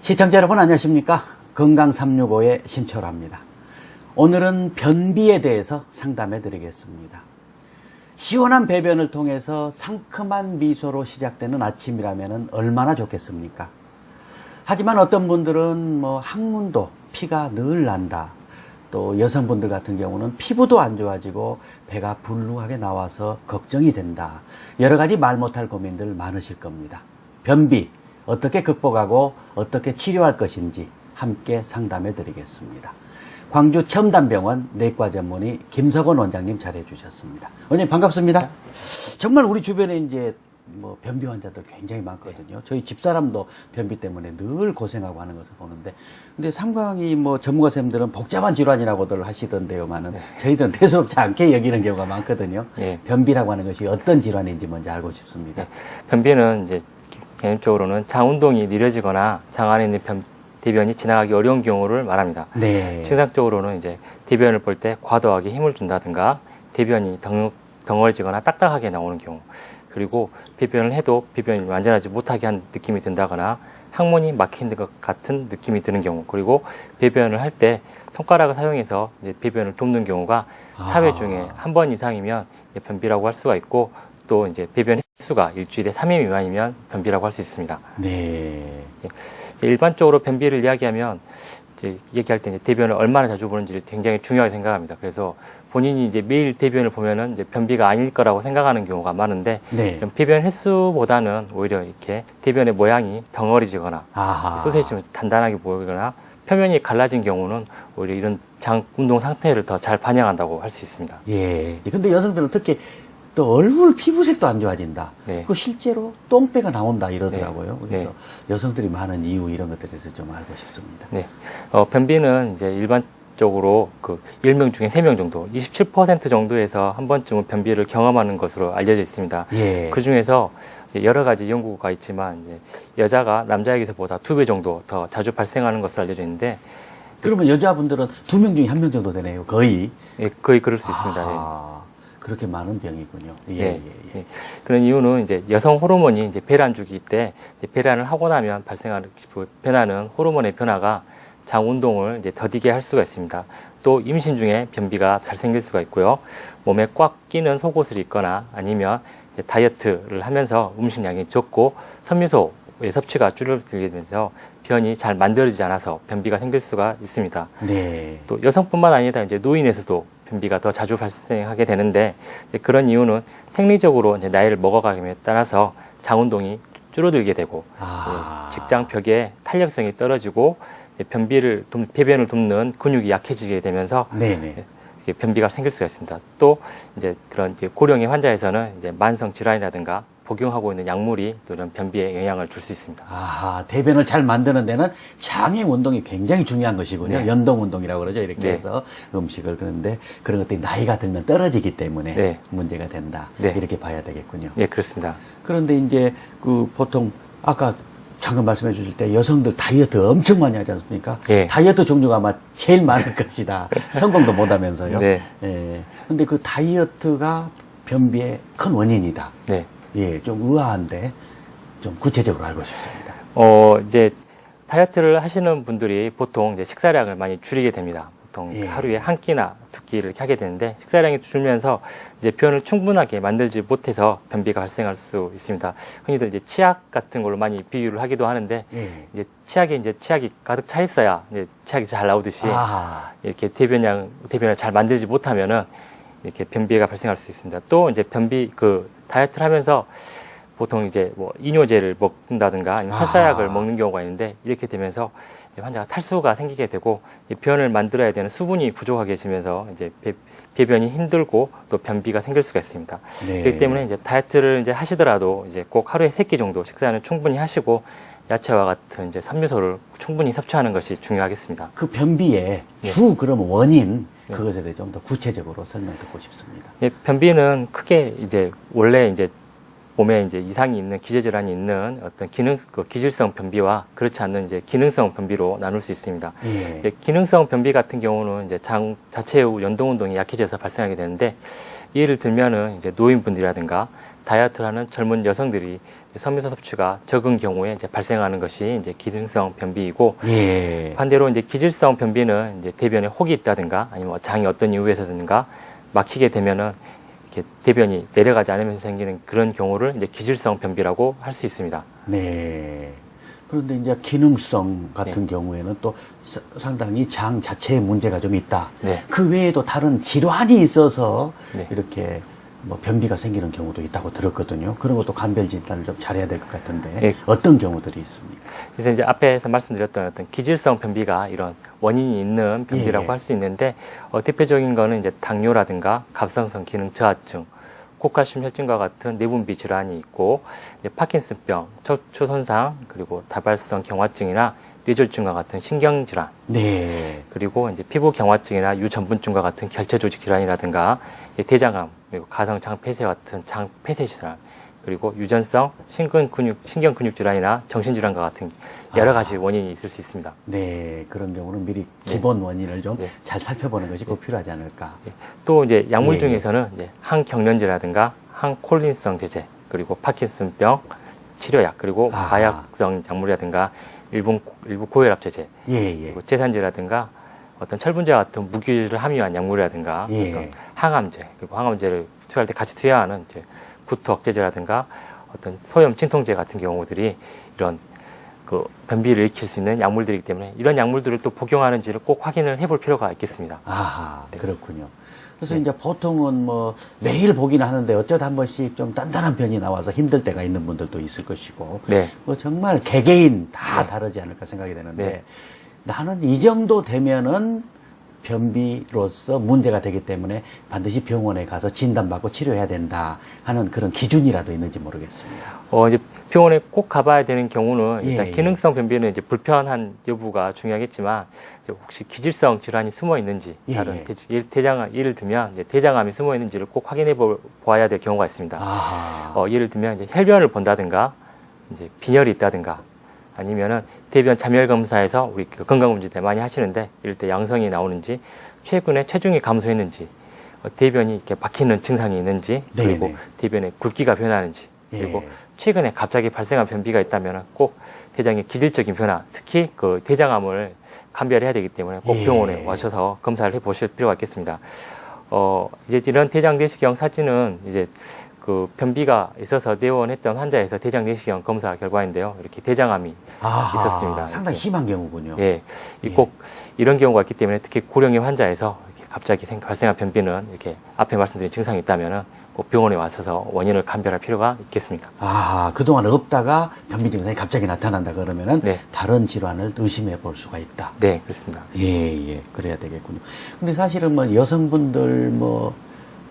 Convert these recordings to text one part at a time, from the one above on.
시청자 여러분 안녕하십니까? 건강 365의 신철호입니다. 오늘은 변비에 대해서 상담해 드리겠습니다. 시원한 배변을 통해서 상큼한 미소로 시작되는 아침이라면 얼마나 좋겠습니까? 하지만 어떤 분들은 항문도 피가 늘 난다. 또 여성분들 같은 경우는 피부도 안 좋아지고 배가 불룩하게 나와서 걱정이 된다. 여러 가지 말 못할 고민들 많으실 겁니다. 변비 어떻게 극복하고 어떻게 치료할 것인지 함께 상담해 드리겠습니다. 광주 첨단병원 내과 전문의 김석원 원장님 잘해 주셨습니다. 원장님 반갑습니다. 정말 우리 주변에 이제 변비 환자들 굉장히 많거든요. 저희 집사람도 변비 때문에 늘 고생하고 하는 것을 보는데, 근데 상당히 전문가 선생님들은 복잡한 질환이라고들 하시던데요만은 저희들은 대수롭지 않게 여기는 경우가 많거든요. 변비라고 하는 것이 어떤 질환인지 먼저 알고 싶습니다. 변비는 이제 개인적으로는 장 운동이 느려지거나 장 안에 있는 대변이 지나가기 어려운 경우를 말합니다. 증상적으로는 이제 대변을 볼 때 과도하게 힘을 준다든가 대변이 덩어리지거나 딱딱하게 나오는 경우, 그리고 배변을 해도 배변이 완전하지 못하게 한 느낌이 든다거나 항문이 막힌 것 같은 느낌이 드는 경우, 그리고 배변을 할 때 손가락을 사용해서 이제 배변을 돕는 경우가 4회 중에 한 번 이상이면 변비라고 할 수가 있고, 또 이제 배변 횟수가 일주일에 3회 미만이면 변비라고 할 수 있습니다. 일반적으로 변비를 이야기하면 이제 얘기할 때 이제 대변을 얼마나 자주 보는지를 굉장히 중요하게 생각합니다. 그래서 본인이 이제 매일 대변을 보면은 이제 변비가 아닐 거라고 생각하는 경우가 많은데, 배변 횟수보다는 오히려 이렇게 대변의 모양이 덩어리지거나 소세지처럼 단단하게 보이거나 표면이 갈라진 경우는 오히려 이런 장 운동 상태를 더 잘 반영한다고 할 수 있습니다. 근데 여성들은 특히 또 얼굴 피부색도 안 좋아진다. 그 실제로 똥배가 나온다 이러더라고요. 그래서 여성들이 많은 이유 이런 것들에 대해서 좀 알고 싶습니다. 변비는 이제 일반적으로 그 10명 중에 3명 정도, 27% 정도에서 한 번쯤은 변비를 경험하는 것으로 알려져 있습니다. 그 중에서 여러 가지 연구가 있지만 이제 여자가 남자에게서보다 2배 정도 더 자주 발생하는 것으로 알려져 있는데, 그러면 여자분들은 2명 중에 1명 정도 되네요. 거의. 거의 그럴 수 있습니다. 그렇게 많은 병이군요. 그런 이유는 이제 여성 호르몬이 이제 배란주기 때 이제 배란을 하고 나면 발생하는 변하는 호르몬의 변화가 장 운동을 이제 더디게 할 수가 있습니다. 또 임신 중에 변비가 잘 생길 수가 있고요. 몸에 꽉 끼는 속옷을 입거나 아니면 이제 다이어트를 하면서 음식량이 적고 섬유소의 섭취가 줄어들게 되면서 변이 잘 만들어지지 않아서 변비가 생길 수가 있습니다. 또 여성뿐만 아니라 이제 노인에서도 변비가 더 자주 발생하게 되는데, 그런 이유는 생리적으로 이제 나이를 먹어가기에 따라서 장 운동이 줄어들게 되고, 직장 벽에 탄력성이 떨어지고, 배변을 돕는 근육이 약해지게 되면서 변비가 생길 수가 있습니다. 또 이제 그런 이제 고령의 환자에서는 이제 만성 질환이라든가 복용하고 있는 약물이 또 이런 변비에 영향을 줄 수 있습니다. 대변을 잘 만드는 데는 장의 운동이 굉장히 중요한 것이군요. 연동 운동이라고 그러죠. 이렇게 해서 음식을. 그런데 그런 것들이 나이가 들면 떨어지기 때문에 문제가 된다. 이렇게 봐야 되겠군요. 그렇습니다. 그런데 이제 보통 아까 잠깐 말씀해 주실 때 여성들 다이어트 엄청 많이 하지 않습니까? 다이어트 종류가 아마 제일 많을 것이다. 성공도 못 하면서요. 근데 그 다이어트가 변비의 큰 원인이다. 좀 의아한데 좀 구체적으로 알고 싶습니다. 이제 다이어트를 하시는 분들이 보통 이제 식사량을 많이 줄이게 됩니다. 보통 하루에 한 끼나 2끼를 이렇게 하게 되는데, 식사량이 줄면서 이제 변을 충분하게 만들지 못해서 변비가 발생할 수 있습니다. 흔히들 이제 치약 같은 걸로 많이 비유를 하기도 하는데, 이제 치약이 가득 차 있어야 이제 치약이 잘 나오듯이 이렇게 대변을 잘 만들지 못하면은 이렇게 변비가 발생할 수 있습니다. 또 이제 다이어트를 하면서 보통 이제 이뇨제를 먹는다든가 아니면 설사약을 먹는 경우가 있는데, 이렇게 되면서 이제 환자가 탈수가 생기게 되고 변을 만들어야 되는 수분이 부족하게지면서 이제 배변이 힘들고 또 변비가 생길 수가 있습니다. 그렇기 때문에 이제 다이어트를 이제 하시더라도 이제 꼭 하루에 3끼 정도 식사는 충분히 하시고 야채와 같은 이제 섬유소를 충분히 섭취하는 것이 중요하겠습니다. 그 변비의 그럼 원인, 그것에 대해 좀 더 구체적으로 설명 듣고 싶습니다. 변비는 크게 이제 원래 이제 몸에 이제 이상이 있는 기저질환이 있는 어떤 기질성 변비와 그렇지 않는 이제 기능성 변비로 나눌 수 있습니다. 예. 이제 기능성 변비 같은 경우는 이제 장 자체의 연동 운동이 약해져서 발생하게 되는데, 예를 들면은 이제 노인분들이라든가 다이어트를 하는 젊은 여성들이 섬유소 섭취가 적은 경우에 이제 발생하는 것이 이제 기능성 변비이고, 예. 반대로 이제 기질성 변비는 이제 대변에 혹이 있다든가 아니면 장이 어떤 이유에서든가 막히게 되면은 이렇게 대변이 내려가지 않으면서 생기는 그런 경우를 이제 기질성 변비라고 할 수 있습니다. 네. 그런데 이제 기능성 같은 경우에는 또 상당히 장 자체에 문제가 좀 있다. 네. 그 외에도 다른 질환이 있어서 네. 이렇게 뭐 변비가 생기는 경우도 있다고 들었거든요. 그런 것도 간별 진단을 좀 잘해야 될 것 같은데 네. 어떤 경우들이 있습니까? 그래서 이제 앞에서 말씀드렸던 어떤 기질성 변비가 이런 원인이 있는 변비라고 예. 할 수 있는데, 대표적인 거는 이제 당뇨라든가 갑상선 기능 저하증, 고칼슘 혈증과 같은 내분비 질환이 있고, 이제 파킨슨병, 척추 손상, 그리고 다발성 경화증이나 뇌졸중과 같은 신경질환, 네. 그리고 이제 피부 경화증이나 유전분증과 같은 결체 조직 질환이라든가, 이제 대장암, 그리고 가성 장폐쇄 같은 장폐쇄 질환, 그리고 유전성 신경 근육 질환이나 정신질환과 같은 여러 가지 원인이 있을 수 있습니다. 네. 그런 경우는 미리 기본 원인을 좀 네. 잘 살펴보는 것이 꼭 필요하지 않을까. 또 이제 약물 예, 중에서는 이제 항경련제라든가 항콜린성 제제, 그리고 파킨슨병 치료약, 그리고 아. 마약성 약물이라든가 일부 고혈압 제제, 예, 예. 그리고 제산제라든가 어떤 철분제와 같은 무기를 함유한 약물이라든가 예. 어떤 항암제, 그리고 항암제를 투여할 때 같이 투여하는 이제 구토 억제제라든가 어떤 소염 진통제 같은 경우들이 이런 그 변비를 일으킬 수 있는 약물들이기 때문에 이런 약물들을 또 복용하는지를 꼭 확인을 해볼 필요가 있겠습니다. 아하, 네. 그렇군요. 그래서 네. 이제 보통은 뭐 매일 보긴 하는데 어쩌다 한 번씩 좀 단단한 편이 나와서 힘들 때가 있는 분들도 있을 것이고, 네. 뭐 정말 개개인 다 네. 다르지 않을까 생각이 되는데, 네. 나는 이 정도 되면은 변비로서 문제가 되기 때문에 반드시 병원에 가서 진단받고 치료해야 된다 하는 그런 기준이라도 있는지 모르겠습니다. 이제 병원에 꼭 가봐야 되는 경우는 일단 예, 예. 기능성 변비는 이제 불편한 여부가 중요하겠지만, 이제 혹시 기질성 질환이 숨어 있는지, 예, 다른 예. 예를 들면 이제 대장암이 숨어 있는지를 꼭 확인해 보아야 될 경우가 있습니다. 아하. 예를 들면 이제 혈변을 본다든가, 이제 빈혈이 있다든가, 아니면은 대변 참열 검사에서 우리 그 건강검진 많이 하시는데 이럴 때 양성이 나오는지, 최근에 체중이 감소했는지, 대변이 이렇게 막히는 증상이 있는지, 그리고 네네. 대변에 굵기가 변하는지, 그리고 예. 최근에 갑자기 발생한 변비가 있다면 꼭 대장의 기질적인 변화, 특히 그 대장암을 감별해야 되기 때문에 꼭 예. 병원에 와셔서 검사를 해 보실 필요가 있겠습니다. 이제 이런 대장 내시경 사진은 이제 그 변비가 있어서 내원했던 환자에서 대장 내시경 검사 결과인데요. 이렇게 대장암이 아하. 있었습니다. 상당히 이렇게. 심한 경우군요. 예, 예. 꼭 이런 경우가 있기 때문에 특히 고령의 환자에서 이렇게 갑자기 발생한 변비는 이렇게 앞에 말씀드린 증상이 있다면은 꼭 병원에 와서서 원인을 감별할 필요가 있겠습니다. 아, 그동안 없다가 변비 증상이 갑자기 나타난다 그러면은 네. 다른 질환을 의심해 볼 수가 있다. 네, 그렇습니다. 예, 예. 그래야 되겠군요. 근데 사실은 뭐 여성분들 뭐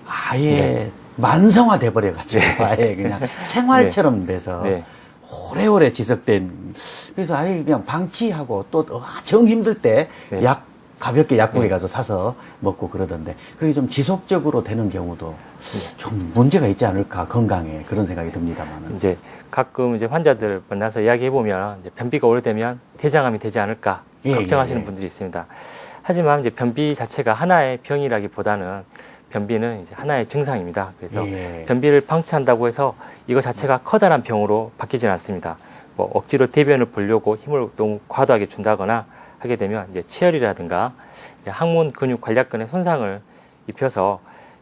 아예 네. 만성화 돼버려 가지고 네. 아예 그냥 생활처럼 돼서 네. 오래오래 지속된, 그래서 아예 그냥 방치하고 또 정 힘들 때 네. 가볍게 약국에 네. 가서 사서 먹고 그러던데, 그게 좀 지속적으로 되는 경우도 좀 문제가 있지 않을까, 건강에. 그런 생각이 듭니다만은. 이제 가끔 이제 환자들 만나서 이야기해 보면 이제 변비가 오래되면 대장암이 되지 않을까 예, 걱정하시는 예, 예. 분들이 있습니다. 하지만 이제 변비 자체가 하나의 병이라기보다는 변비는 이제 하나의 증상입니다. 그래서 예. 변비를 방치한다고 해서 이거 자체가 커다란 병으로 바뀌지는 않습니다. 뭐 억지로 대변을 보려고 힘을 너무 과도하게 준다거나 하게 되면 이제 치열이라든가 이제 항문 근육 관략근에 손상을 입혀서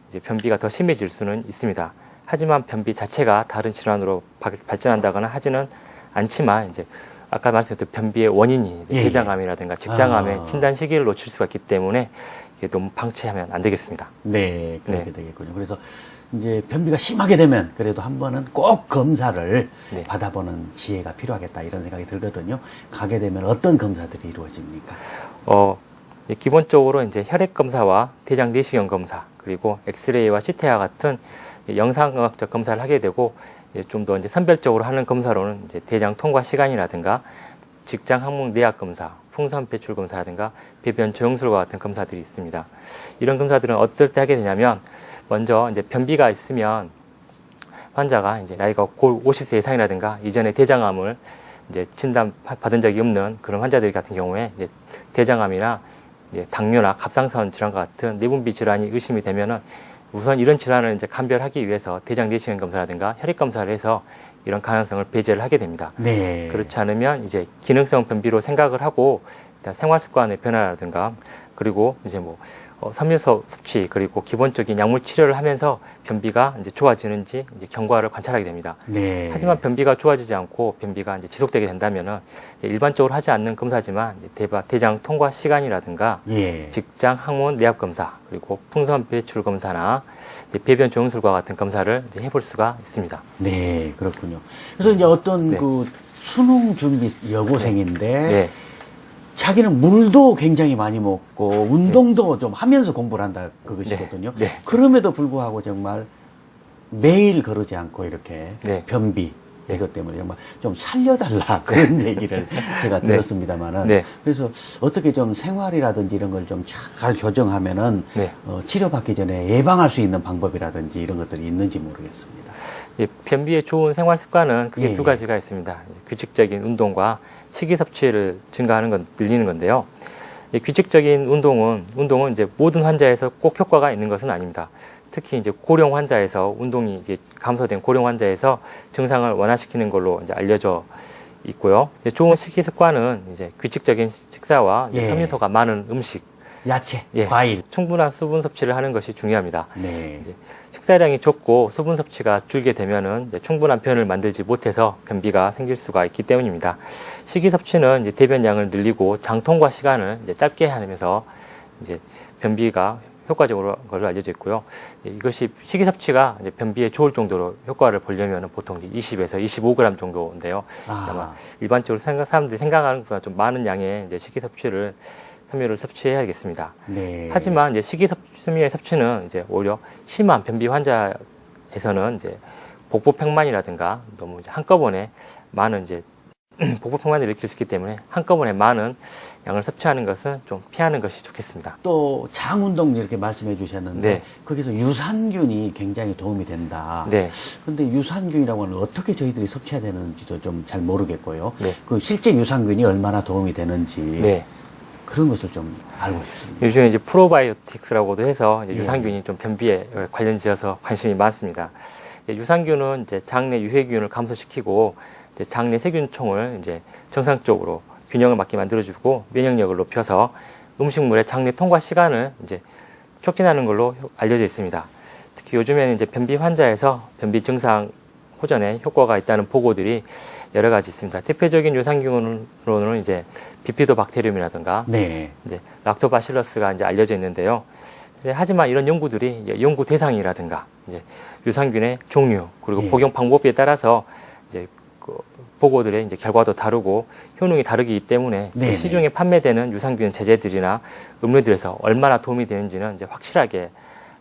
이제 변비가 더 심해질 수는 있습니다. 하지만 변비 자체가 다른 질환으로 발전한다거나 하지는 않지만, 이제 아까 말씀드렸던 변비의 원인이 예, 예. 대장암이라든가 직장암의 아. 진단 시기를 놓칠 수가 있기 때문에 이게 너무 방치하면 안 되겠습니다. 네, 그렇게 네. 되겠군요. 그래서 이제 변비가 심하게 되면 그래도 한 번은 꼭 검사를 네. 받아보는 지혜가 필요하겠다, 이런 생각이 들거든요. 가게 되면 어떤 검사들이 이루어집니까? 이제 기본적으로 이제 혈액 검사와 대장 내시경 검사, 그리고 엑스레이와 CT와 같은 영상학적 검사를 하게 되고, 좀 더 이제 선별적으로 하는 검사로는 이제 대장 통과 시간이라든가 직장 항목 내약 검사, 풍선 배출 검사라든가 배변 조영술과 같은 검사들이 있습니다. 이런 검사들은 어떨 때 하게 되냐면, 먼저 이제 변비가 있으면 환자가 이제 나이가 50세 이상이라든가 이전에 대장암을 이제 진단 받은 적이 없는 그런 환자들 같은 경우에 이제 대장암이나 이제 당뇨나 갑상선 질환과 같은 내분비 질환이 의심이 되면은 우선 이런 질환을 이제 감별하기 위해서 대장 내시경 검사라든가 혈액 검사를 해서 이런 가능성을 배제를 하게 됩니다. 네. 그렇지 않으면 이제 기능성 변비로 생각을 하고 일단 생활 습관의 변화라든가 그리고 이제 뭐 섬유소 섭취 그리고 기본적인 약물 치료를 하면서 변비가 이제 좋아지는지 이제 경과를 관찰하게 됩니다. 네. 하지만 변비가 좋아지지 않고 변비가 이제 지속되게 된다면은 이제 일반적으로 하지 않는 검사지만 이제 대장 통과 시간이라든가 예. 직장 항문 내압 검사 그리고 풍선 배출 검사나 이제 배변 조영술과 같은 검사를 이제 해볼 수가 있습니다. 네, 그렇군요. 그래서 이제 어떤 네. 그 수능 준비 여고생인데 네. 자기는 물도 굉장히 많이 먹고 운동도 좀 하면서 공부를 한다 그것이거든요. 네. 그럼에도 불구하고 정말 매일 그러지 않고 이렇게 네. 변비 이것 때문에 정말 좀 살려달라 그런 얘기를 제가 네. 들었습니다만은 네. 그래서 어떻게 좀 생활이라든지 이런 걸 좀 잘 교정하면은 네. 치료받기 전에 예방할 수 있는 방법이라든지 이런 것들이 있는지 모르겠습니다. 예, 변비에 좋은 생활 습관은 크게 예, 두 예. 가지가 있습니다. 규칙적인 운동과 식이 섭취를 증가하는 건 늘리는 건데요. 예, 규칙적인 운동은 이제 모든 환자에서 꼭 효과가 있는 것은 아닙니다. 특히 이제 고령 환자에서 운동이 이제 감소된 고령 환자에서 증상을 완화시키는 걸로 이제 알려져 있고요. 이제 좋은 식이 습관은 이제 규칙적인 식사와 이제 예. 섬유소가 많은 음식, 야채, 예, 과일. 충분한 수분 섭취를 하는 것이 중요합니다. 네. 이제 식사량이 적고 수분 섭취가 줄게 되면은 이제 충분한 변을 만들지 못해서 변비가 생길 수가 있기 때문입니다. 식이 섭취는 이제 대변량을 늘리고 장 통과 시간을 이제 짧게 하면서 이제 변비가 효과적으로 걸로 알려져 있고요. 이것이 식이 섭취가 이제 변비에 좋을 정도로 효과를 보려면 보통 20에서 25g 정도인데요. 아마 일반적으로 사람들이 생각하는 것보다 좀 많은 양의 이제 식이 섭취를 섬유를 섭취해야겠습니다. 네. 하지만 이제 섬유의 섭취는 이제 오히려 심한 변비 환자에서는 이제 복부팽만이라든가 너무 이제 한꺼번에 많은 이제 복부팽만을 일으킬 수 있기 때문에 한꺼번에 많은 양을 섭취하는 것은 좀 피하는 것이 좋겠습니다. 또 장운동 이렇게 말씀해 주셨는데 네. 거기서 유산균이 굉장히 도움이 된다. 네. 근데 유산균이라고 하는 어떻게 저희들이 섭취해야 되는지도 좀 잘 모르겠고요. 네. 그 실제 유산균이 얼마나 도움이 되는지 네. 그런 것을 좀 알고 싶습니다. 요즘에 이제 프로바이오틱스라고도 해서 이제 예. 유산균이 좀 변비에 관련지어서 관심이 많습니다. 유산균은 이제 장내 유해균을 감소시키고 이제 장내 세균총을 이제 정상적으로 균형을 맞게 만들어주고 면역력을 높여서 음식물의 장내 통과 시간을 이제 촉진하는 걸로 알려져 있습니다. 특히 요즘에는 이제 변비 환자에서 변비 증상 호전에 효과가 있다는 보고들이 여러 가지 있습니다. 대표적인 유산균으로는 이제 비피도박테리움이라든가 네. 이제 락토바실러스가 이제 알려져 있는데요. 이제 하지만 이런 연구들이 연구 대상이라든가 이제 유산균의 종류 그리고 예. 복용 방법에 따라서 이제 그 보고들의 이제 결과도 다르고 효능이 다르기 때문에 네네. 시중에 판매되는 유산균 제제들이나 음료들에서 얼마나 도움이 되는지는 이제 확실하게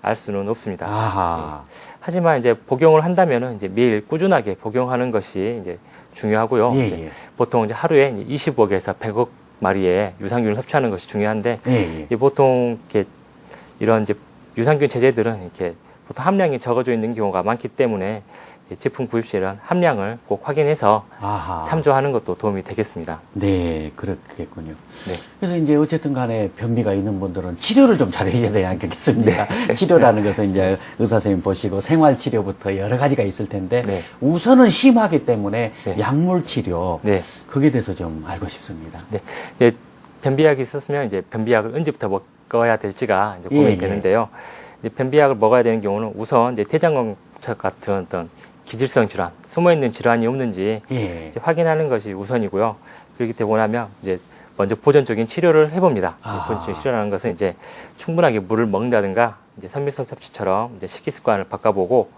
알 수는 없습니다. 아하. 하지만 이제 복용을 한다면은 이제 매일 꾸준하게 복용하는 것이 이제 중요하고요. 예, 이제 예. 보통 이제 하루에 20억에서 100억 마리의 유산균을 섭취하는 것이 중요한데 예, 예. 이제 보통 이렇게 이런 이제 유산균 제제들은 이렇게 보통 함량이 적어져 있는 경우가 많기 때문에 이제 제품 구입 시에는 함량을 꼭 확인해서 아하. 참조하는 것도 도움이 되겠습니다. 네, 그렇겠군요. 네. 그래서 이제 어쨌든 간에 변비가 있는 분들은 치료를 좀 잘해야 되지 않겠습니까? 치료라는 것은 이제 의사 선생님 보시고 생활 치료부터 여러 가지가 있을 텐데 네. 우선은 심하기 때문에 네. 약물 치료 네. 그게 대해서 좀 알고 싶습니다. 네. 이제 변비약이 있었으면 이제 변비약을 언제부터 먹어야 될지가 이제 고민이 예, 예. 되는데요. 이제 변비약을 먹어야 되는 경우는 우선 이제 대장검사 같은 어떤 기질성 질환, 숨어있는 질환이 없는지 예. 이제 확인하는 것이 우선이고요. 그렇게 되고 나면 이제 먼저 보존적인 치료를 해봅니다. 아. 보존적인 치료라는 것은 이제 충분하게 물을 먹는다든가 이제 섬유성 섭취처럼 이제 식이 습관을 바꿔보고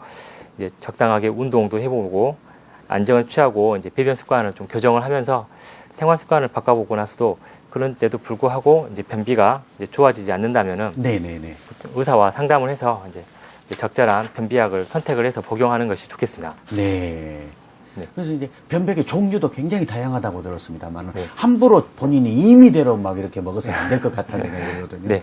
이제 적당하게 운동도 해보고 안정을 취하고 이제 배변 습관을 좀 교정을 하면서 생활 습관을 바꿔보고 나서도 그런 때도 불구하고 이제 변비가 이제 좋아지지 않는다면은 네네네. 의사와 상담을 해서 이제 적절한 변비약을 선택을 해서 복용하는 것이 좋겠습니다. 네. 네. 그래서 이제 변백의 종류도 굉장히 다양하다고 들었습니다만 네. 함부로 본인이 임의대로 막 이렇게 먹어서는 안 될 것 같다는 생각이 들거든요. 네.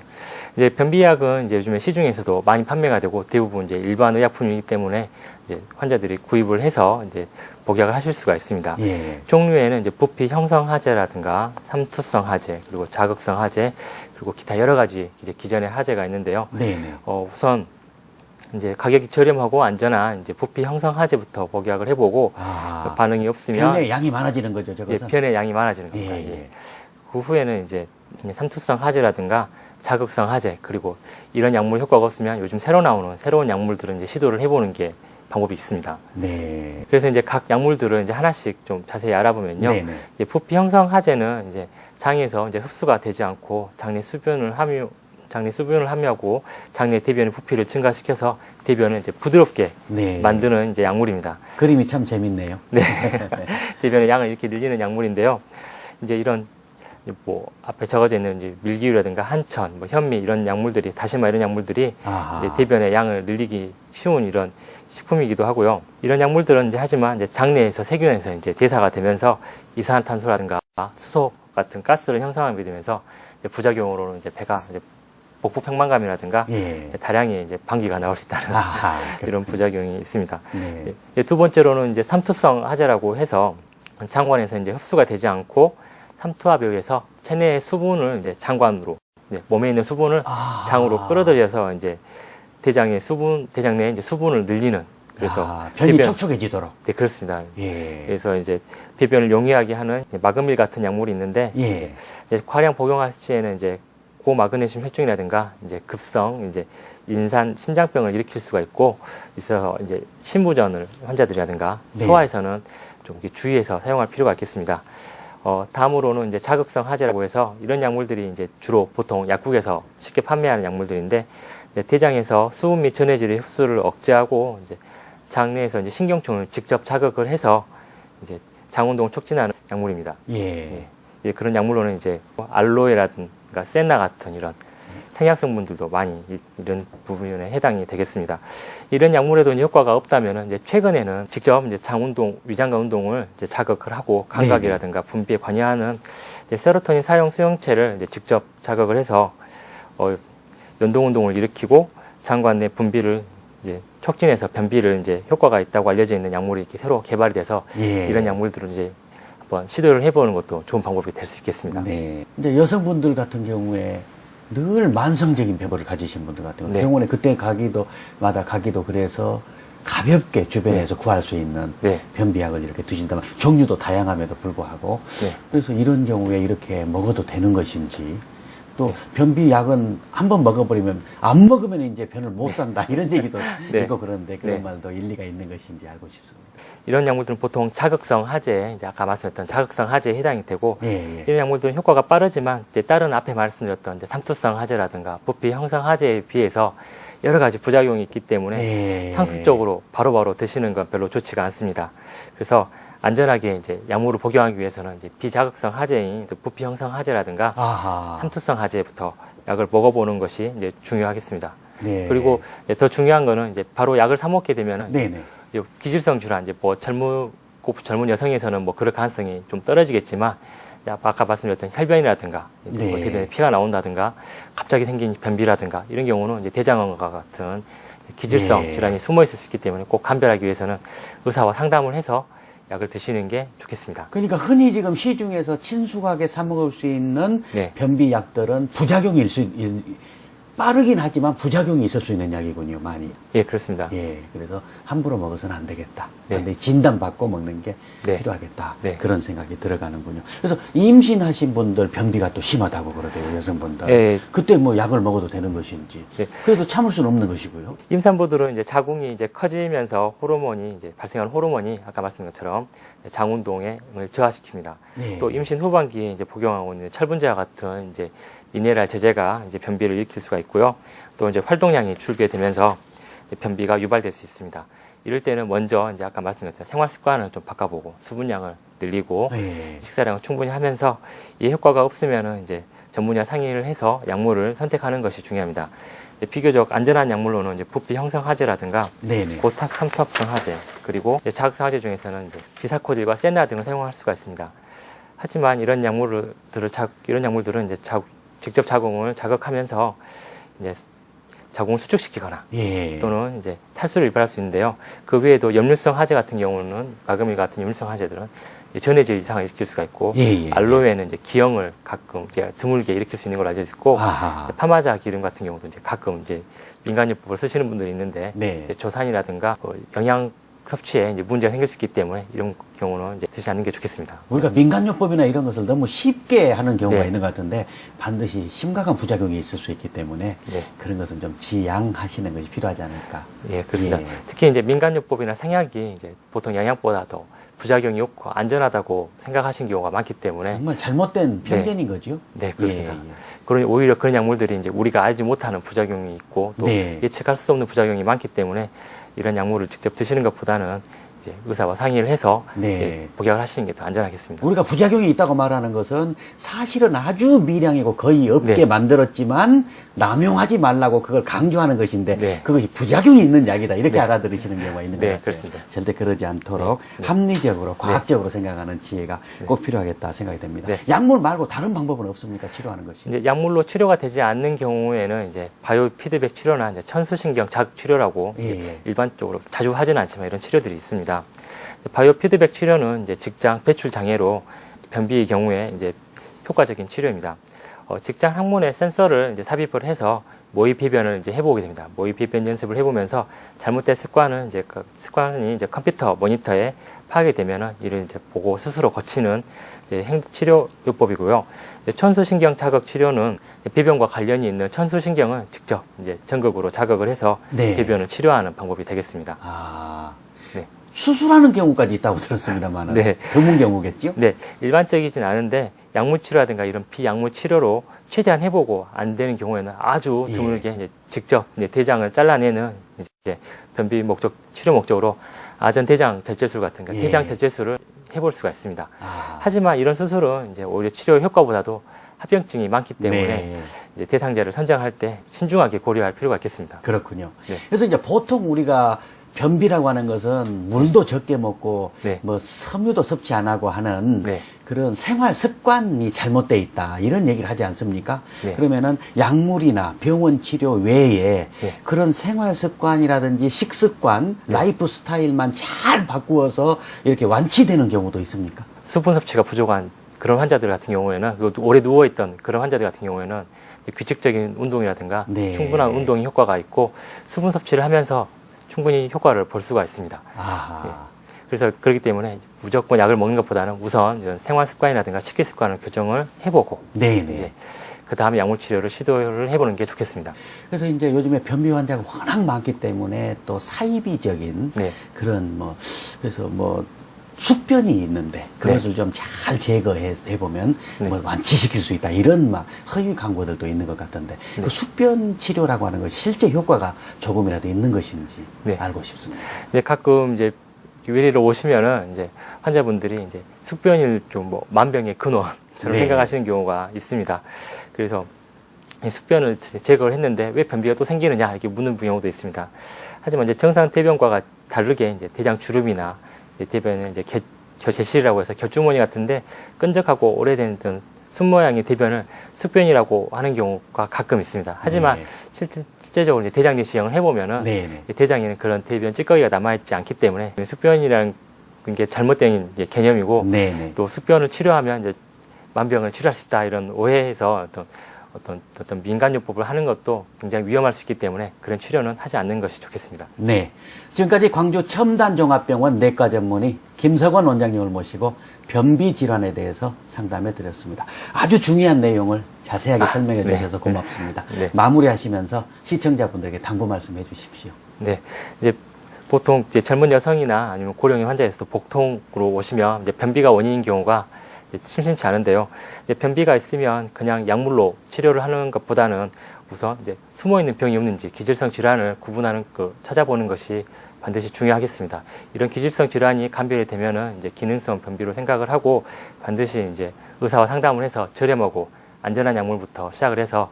이제 변비약은 이제 요즘에 시중에서도 많이 판매가 되고 대부분 이제 일반 의약품이기 때문에 이제 환자들이 구입을 해서 이제 복약을 하실 수가 있습니다. 예. 종류에는 이제 부피 형성 하제라든가 삼투성 하제, 그리고 자극성 하제, 그리고 기타 여러 가지 이제 기존의 하제가 있는데요. 네네. 우선 이제 가격이 저렴하고 안전한 이제 부피 형성 하제부터 복약을 해보고 반응이 없으면 변의 양이 많아지는 거죠, 예, 저것은. 변의 양이 많아지는 겁니다. 예, 예. 예. 그 후에는 이제 삼투성 하제라든가 자극성 하제, 그리고 이런 약물 효과가 없으면 요즘 새로 나오는 새로운 약물들은 이제 시도를 해보는 게 방법이 있습니다. 네. 그래서 이제 각 약물들을 이제 하나씩 좀 자세히 알아보면요. 네네. 이제 부피 형성 하제는 이제 장에서 이제 흡수가 되지 않고 장내 수분을 함유하고 장내 대변의 부피를 증가시켜서 대변을 이제 부드럽게 네. 만드는 이제 약물입니다. 그림이 참 재밌네요. 네. 대변의 양을 이렇게 늘리는 약물인데요. 이제 이런 뭐 앞에 적어져 있는 이제 밀기유라든가 한천, 뭐 현미 이런 약물들이 다시마 이런 약물들이 이제 대변의 양을 늘리기 쉬운 이런 식품이기도 하고요. 이런 약물들은 이제 하지만 이제 장내에서 세균에서 이제 대사가 되면서 이산화탄소라든가 수소 같은 가스를 형성하게 되면서 이제 부작용으로는 이제 배가 이제 복부 평만감이라든가 예. 다량의 이제 방귀가 나올 수 있다는 이런 부작용이 있습니다. 네. 두 번째로는 이제 삼투성 하제라고 해서 장관에서 이제 흡수가 되지 않고 삼투압에 의해서 체내의 수분을 이제 장관으로 몸에 있는 수분을 장으로 끌어들여서 이제 대장내에 이제 수분을 늘리는 그래서 변이 촉촉해지도록. 네, 그렇습니다. 예. 그래서 이제 배변을 용이하게 하는 마그밀 같은 약물이 있는데 예. 이제 과량 복용할 시에는 이제 고마그네슘 혈증이라든가 이제 급성 이제 인산 신장병을 일으킬 수가 있어서 이제 신부전을 환자들이라든가 네. 소아에서는 좀 이렇게 주의해서 사용할 필요가 있겠습니다. 다음으로는 이제 자극성 하제라고 해서 이런 약물들이 이제 주로 보통 약국에서 쉽게 판매하는 약물들인데 대장에서 수분 및 전해질의 흡수를 억제하고 이제 장내에서 이제 신경충을 직접 자극을 해서 이제 장 운동을 촉진하는 약물입니다. 예. 예, 그런 약물로는 이제 알로에라든가 센나 같은 이런 생약 성분들도 많이 이런 부분에 해당이 되겠습니다. 이런 약물에도 효과가 없다면은 이제 최근에는 직접 이제 장 운동, 위장관 운동을 이제 자극을 하고 감각이라든가 분비에 관여하는 이제 세로토닌 사용 수용체를 이제 직접 자극을 해서 연동 운동을 일으키고 장관 내 분비를 이제 촉진해서 변비를 이제 효과가 있다고 알려져 있는 약물이 이렇게 새로 개발이 돼서 이런 약물들을 이제 한번 시도를 해보는 것도 좋은 방법이 될 수 있겠습니다. 네. 이제 여성분들 같은 경우에 늘 만성적인 배부를 가지신 분들 같은 경우 병원에 그때 마다 가기도 그래서 가볍게 주변에서 구할 수 있는 변비약을 이렇게 드신다면 종류도 다양함에도 불구하고 그래서 이런 경우에 이렇게 먹어도 되는 것인지 또 변비약은 한번 먹어버리면 안 먹으면 이제 변을 못 산다 이런 얘기도 있고 그런데 그런 말도 일리가 있는 것인지 알고 싶습니다. 이런 약물들은 보통 자극성 하제, 이제 아까 말씀드렸던 자극성 하제에 해당이 되고 이런 약물들은 효과가 빠르지만 이제 다른 앞에 말씀드렸던 이제 삼투성 하제라든가 부피 형성 하제에 비해서 여러 가지 부작용이 있기 때문에 상습적으로 바로바로 드시는 건 별로 좋지가 않습니다. 그래서 안전하게 이제 약물을 복용하기 위해서는 이제 비자극성 하제인 부피 형성 하제라든가 삼투성 하제부터 약을 먹어보는 것이 이제 중요하겠습니다. 그리고 더 중요한 거는 이제 바로 약을 사 먹게 되면은 기질성 질환 이제 뭐 젊은 여성에서는 뭐 그럴 가능성이 좀 떨어지겠지만 아까 말씀드렸던 혈변이라든가 뭐 대변에 피가 나온다든가 갑자기 생긴 변비라든가 이런 경우는 이제 대장암과 같은 기질성 질환이 숨어 있을 수 있기 때문에 꼭 감별하기 위해서는 의사와 상담을 해서 약을 드시는 게 좋겠습니다. 그러니까 흔히 지금 시중에서 친숙하게 사 먹을 수 있는 변비약들은 빠르긴 하지만 부작용이 있을 수 있는 약이군요, 많이. 예, 그렇습니다. 예, 그래서 함부로 먹어서는 안 되겠다. 근데 진단받고 먹는 게 필요하겠다. 그런 생각이 들어가는군요. 그래서 임신하신 분들 변비가 또 심하다고 그러대요, 여성분들. 그때 뭐 약을 먹어도 되는 것인지. 그래도 참을 수는 없는 것이고요. 임산부들은 이제 자궁이 이제 커지면서 이제 발생하는 호르몬이 아까 말씀드린 것처럼 장 운동을 저하시킵니다. 또 임신 후반기에 이제 복용하고 있는 철분제와 같은 이제 미네랄 제제가 이제 변비를 일으킬 수가 있고요. 또 이제 활동량이 줄게 되면서 변비가 유발될 수 있습니다. 이럴 때는 먼저 이제 아까 말씀드린 것처럼 생활 습관을 좀 바꿔보고 수분량을 늘리고 식사량을 충분히 하면서 이 효과가 없으면은 이제 전문의와 상의를 해서 약물을 선택하는 것이 중요합니다. 비교적 안전한 약물로는 이제 부피 형성 하제라든가 네네. 고탑 삼투압성 하제, 그리고 이제 자극성 하제 중에서는 이제 비사코딜과 세나 등을 사용할 수가 있습니다. 하지만 이런 약물들은 이제 직접 자궁을 자극하면서 이제 자궁을 수축시키거나 예. 또는 이제 탈수를 유발할 수 있는데요. 그 외에도 역류성 하제 같은 경우는 마금이 같은 역류성 하제들은 전해질 이상을 일으킬 수가 있고 예. 알로에는 이제 기형을 가끔 드물게 일으킬 수 있는 걸로 알려져 있고 아하. 파마자 기름 같은 경우도 이제 가끔 이제 민간요법을 쓰시는 분들이 있는데 네. 이제 조산이라든가 영양 섭취에 이제 문제가 생길 수 있기 때문에 이런 경우는 이제 드시지 않는 게 좋겠습니다. 우리가 민간요법이나 이런 것을 너무 쉽게 하는 경우가 네. 있는 것 같은데 반드시 심각한 부작용이 있을 수 있기 때문에 네. 그런 것은 좀 지양하시는 것이 필요하지 않을까. 예, 그렇습니다. 예. 특히 이제 민간요법이나 생약이 이제 보통 영양보다 더 부작용이 없고 안전하다고 생각하신 경우가 많기 때문에 정말 잘못된 편견인 거죠. 네, 그렇습니다. 예, 예. 그러니 오히려 그런 약물들이 이제 우리가 알지 못하는 부작용이 있고 또 네. 예측할 수 없는 부작용이 많기 때문에 이런 약물을 직접 드시는 것보다는 이제 의사와 상의를 해서 네. 예, 복약을 하시는 게 더 안전하겠습니다. 우리가 부작용이 있다고 말하는 것은 사실은 아주 미량이고 거의 없게 네. 만들었지만 남용하지 말라고 그걸 강조하는 것인데 네. 그것이 부작용이 있는 약이다 이렇게 네. 알아들으시는 경우가 있는 것 네, 같아요. 그렇습니다. 절대 그러지 않도록 네. 합리적으로 과학적으로 생각하는 지혜가 네. 꼭 필요하겠다 생각이 됩니다. 네. 약물 말고 다른 방법은 없습니까? 치료하는 것이. 이제 약물로 치료가 되지 않는 경우에는 이제 바이오 피드백 치료나 이제 천수신경 자극 치료라고 예, 예. 일반적으로 자주 하지는 않지만 이런 치료들이 있습니다. 바이오 피드백 치료는 이제 직장 배출 장애로 변비의 경우에 이제 효과적인 치료입니다. 직장 항문에 센서를 이제 삽입을 해서 모의 배변을 이제 해보게 됩니다. 모의 배변 연습을 해보면서 잘못된 습관은 이제 그 습관이 이제 컴퓨터 모니터에 파악이 되면은 이를 이제 보고 스스로 고치는 이제 치료요법이고요. 천수신경 자극 치료는 배변과 관련이 있는 천수신경을 직접 이제 전극으로 자극을 해서 네. 배변을 치료하는 방법이 되겠습니다. 아, 네. 수술하는 경우까지 있다고 들었습니다만 네. 드문 경우겠죠? 네, 일반적이진 않은데 약물치료라든가 이런 비약물치료로 최대한 해보고 안 되는 경우에는 아주 예. 드물게 이제 직접 이제 대장을 잘라내는 이제 변비 목적 치료 목적으로 아전 대장 절제술 같은 거 예. 대장 절제술을 해볼 수가 있습니다. 아, 하지만 이런 수술은 이제 오히려 치료 효과보다도 합병증이 많기 때문에 네. 이제 대상자를 선정할 때 신중하게 고려할 필요가 있겠습니다. 그렇군요. 네. 그래서 이제 보통 우리가 변비라고 하는 것은 물도 적게 먹고 네. 뭐 섬유도 섭취 안 하고 하는 네. 그런 생활 습관이 잘못돼 있다 이런 얘기를 하지 않습니까? 네. 그러면은 약물이나 병원 치료 외에 네. 그런 생활 습관이라든지 식습관, 라이프 스타일만 잘 바꾸어서 이렇게 완치되는 경우도 있습니까? 수분 섭취가 부족한 그런 환자들 같은 경우에는 그리고 오래 누워있던 그런 환자들 같은 경우에는 규칙적인 운동이라든가 네. 충분한 운동이 효과가 있고 수분 섭취를 하면서 충분히 효과를 볼 수가 있습니다. 아하. 그래서 그렇기 때문에 무조건 약을 먹는 것보다는 우선 이런 생활 습관이라든가 식기 습관을 교정을 해보고 네네. 이제 그 다음에 약물 치료를 시도를 해보는 게 좋겠습니다. 그래서 이제 요즘에 변비 환자가 워낙 많기 때문에 또 사이비적인 네. 그런 그래서 숙변이 있는데 그것을 좀 잘 제거해 보면 네. 완치시킬 수 있다 이런 막 허위 광고들도 있는 것 같던데 네. 그 숙변 치료라고 하는 것이 실제 효과가 조금이라도 있는 것인지 네. 알고 싶습니다. 이제 가끔 이제 유해리로 오시면은 이제 환자분들이 이제 숙변을 좀 만병의 근원처럼 네. 생각하시는 경우가 있습니다. 그래서 이 숙변을 제거를 했는데 왜 변비가 또 생기느냐 이렇게 묻는 경우도 있습니다. 하지만 이제 정상 대변과가 다르게 이제 대장 주름이나 이제 대변은 이제 겨제실이라고 해서 곁주머니 같은데 끈적하고 오래된 순 모양의 대변을 숙변이라고 하는 경우가 가끔 있습니다. 하지만 네. 실제적으로 이제 대장 내시경을 해보면은 네네. 대장에는 그런 대변 찌꺼기가 남아있지 않기 때문에 숙변이라는 게 잘못된 이제 개념이고 네네. 또 숙변을 치료하면 이제 만병을 치료할 수 있다 이런 오해에서 어떤 민간요법을 하는 것도 굉장히 위험할 수 있기 때문에 그런 치료는 하지 않는 것이 좋겠습니다. 네. 지금까지 광주 첨단종합병원 내과 전문의 김석원 원장님을 모시고 변비 질환에 대해서 상담해 드렸습니다. 아주 중요한 내용을 자세하게 설명해 네. 주셔서 고맙습니다. 네. 마무리하시면서 시청자분들에게 당부 말씀해 주십시오. 네. 이제 보통 이제 젊은 여성이나 아니면 고령의 환자에서 복통으로 오시면 이제 변비가 원인인 경우가 심심치 않은데요. 이제 변비가 있으면 그냥 약물로 치료를 하는 것보다는 우선 이제 숨어 있는 병이 없는지 기질성 질환을 구분하는 찾아보는 것이 반드시 중요하겠습니다. 이런 기질성 질환이 감별이 되면은 이제 기능성 변비로 생각을 하고 반드시 이제 의사와 상담을 해서 저렴하고 안전한 약물부터 시작을 해서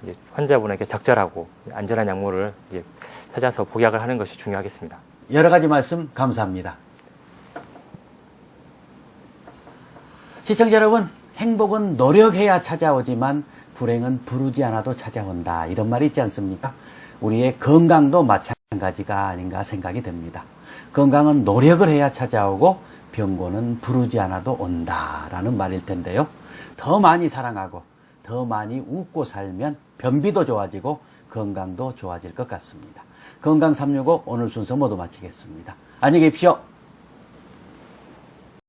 이제 환자분에게 적절하고 안전한 약물을 이제 찾아서 복약을 하는 것이 중요하겠습니다. 여러 가지 말씀 감사합니다. 시청자 여러분, 행복은 노력해야 찾아오지만 불행은 부르지 않아도 찾아온다. 이런 말이 있지 않습니까? 우리의 건강도 마찬가지가 아닌가 생각이 됩니다. 건강은 노력을 해야 찾아오고 병고는 부르지 않아도 온다라는 말일 텐데요. 더 많이 사랑하고 더 많이 웃고 살면 변비도 좋아지고 건강도 좋아질 것 같습니다. 건강 365 오늘 순서 모두 마치겠습니다. 안녕히 계십시오.